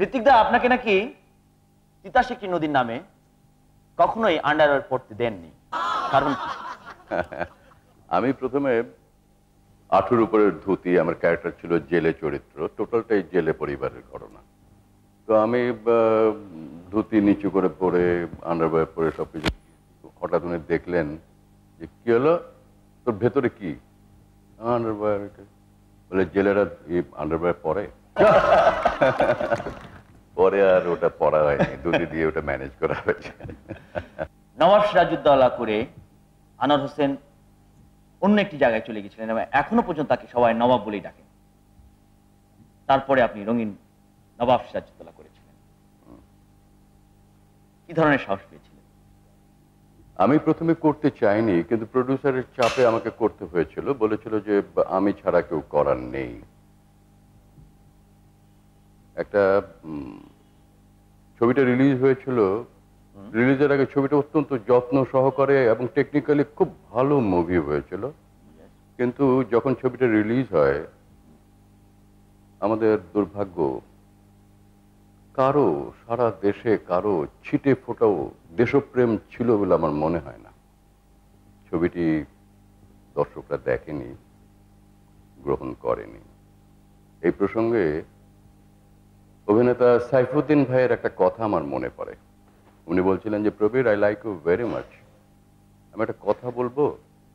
ঋত্বিক দা আপনাকে নাকি তিতাসিকি নদীর নামে কখনোই আন্ডারওয়্যার পড়তে দেননি, কারণ কি? আমি প্রথমে আঁঠুর উপরের ধুতি, আমার ক্যারেক্টার ছিল জেলে চরিত্র, টোটালটাই জেলে পরিবারের ঘটনা। তো আমি ধুতি নিচু করে পরে আন্ডারওয়্যার পরে সবকিছু, হঠাৎ উনি দেখলেন যে কি হলো, তোর ভেতরে কি? আন্ডারওয়্যার। বলে জেলেরা আন্ডারওয়্যার পরে? পরে আর ওটা পড়া হয়নি, ধুতি দিয়ে ওটা ম্যানেজ করা হয়েছে। নবাব সিরাজউদ্দৌলা করে আনোয়ার হোসেন অন্য একটি জায়গায় চলে গেছিলেন এবং এখনো পর্যন্ত তাকে সবাই নবাব বলেই ডাকেন। তারপরে আপনি রঙিন নবাব সিরাজউদ্দৌলা করেছিলেন, কি ধরনের সাহস পেয়েছিলেন? আমি প্রথমে করতে চাইনি, কিন্তু প্রডিউসারের চাপে আমাকে করতে হয়েছিল। বলেছিল যে আমি ছাড়া কেউ করার নেই। একটা ছবিটা রিলিজ হয়েছিল, রিলিজের আগে ছবিটা অত্যন্ত যত্ন সহকারে এবং টেকনিক্যালি খুব ভালো মুভি হয়েছিল। কিন্তু যখন ছবিটা রিলিজ হয়, আমাদের দুর্ভাগ্য, কারো সারা দেশে কারো ছিটে ফোটাও দেশপ্রেম ছিল বলে আমার মনে হয় না। ছবিটি দর্শকরা দেখেনি, গ্রহণ করেনি। এই প্রসঙ্গে অভিনেতা সাইফুদ্দিন ভাইয়ের একটা কথা আমার মনে পড়ে। উনি বলছিলেন যে Prabir, I like you very much, আমি একটা কথা বলবো,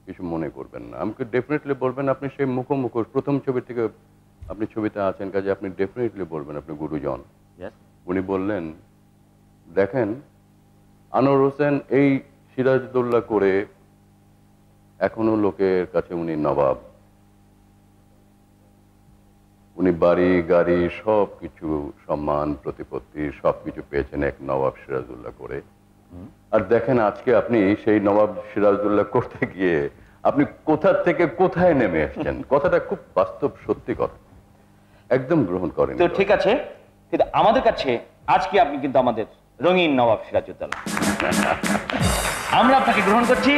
কিছু মনে করবেন না। আমাকে ডেফিনেটলি বলবেন। আপনি সেই মুখোমুখি প্রথম ছবি থেকে আপনি ছবিতে আছেন, কাজে আপনি ডেফিনেটলি বলবেন, আপনি গুরুজন। উনি বললেন, দেখেন আনোয়ার হোসেন এই সিরাজউদ্দৌলা করে এখনো লোকের কাছে উনি নবাব। উনি বাড়ি গাড়ি সব কিছু, সম্মান প্রতিপত্তি সবকিছু পেয়েছেন এক নবাব সিরাজউদ্দৌলা করে। আর দেখেন আজকে আপনি সেই নবাব সিরাজউদ্দৌলা করতে গিয়ে আপনি কোথা থেকে কোথায় নেমে এসেছেন। কথাটা খুব বাস্তব, সত্যি কথা, একদম গ্রহণ করেন। তো ঠিক আছে, কিন্তু আমাদের কাছে আজকে আপনি কিন্তু আমাদের রঙিন নবাব সিরাজউদ্দৌলা, আমরা আপনাকে গ্রহণ করছি।